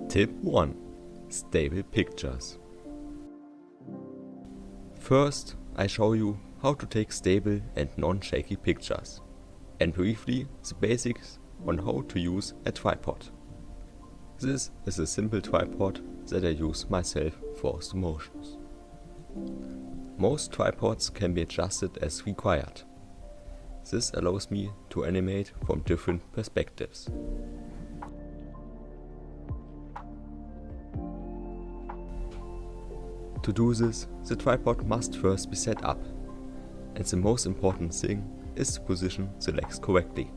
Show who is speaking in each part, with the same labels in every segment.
Speaker 1: Tip 1. Stable pictures. First, I show you how to take stable and non-shaky pictures, and briefly the basics on how to use a tripod. This is a simple tripod that I use myself for stop motions. Most tripods can be adjusted as required. This allows me to animate from different perspectives. To do this, the tripod must first be set up, and the most important thing is to position the legs correctly.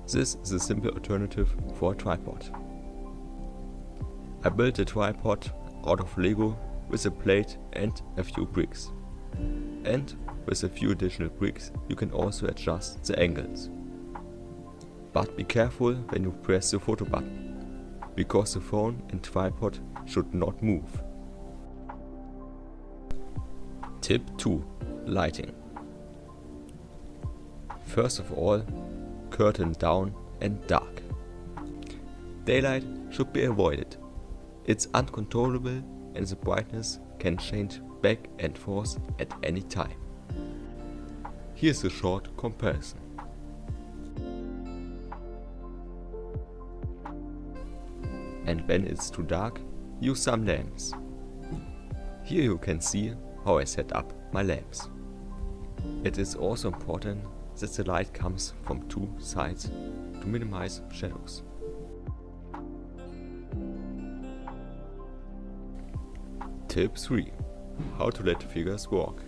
Speaker 1: This is a simple alternative for a tripod. I built a tripod out of Lego with a plate and a few bricks. And with a few additional bricks you can also adjust the angles. But be careful when you press the photo button, because the phone and tripod should not move. Tip 2. Lighting. First of all, curtain down and dark. Daylight should be avoided. It's uncontrollable and the brightness can change back and forth at any time. Here's a short comparison. And when it's too dark, use some lamps. Here you can see how I set up my lamps. It is also important that the light comes from two sides to minimize shadows. Tip 3. How to let figures walk.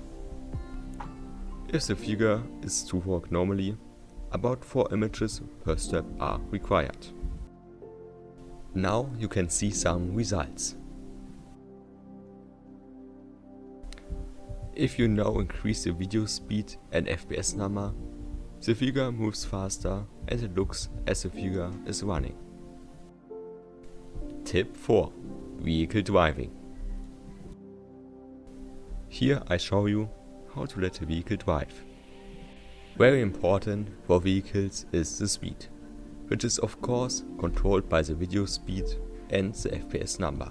Speaker 1: If the figure is to walk normally, about 4 images per step are required. Now you can see some results. If you now increase the video speed and FPS number, the figure moves faster and it looks as the figure is running. Tip 4. Vehicle driving. Here I show you how to let a vehicle drive. Very important for vehicles is the speed, which is of course controlled by the video speed and the FPS number.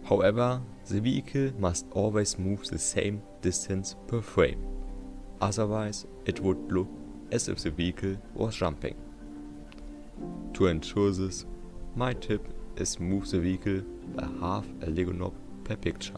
Speaker 1: However, the vehicle must always move the same distance per frame, otherwise it would look as if the vehicle was jumping. To ensure this, my tip is move the vehicle by half a Lego knob per picture.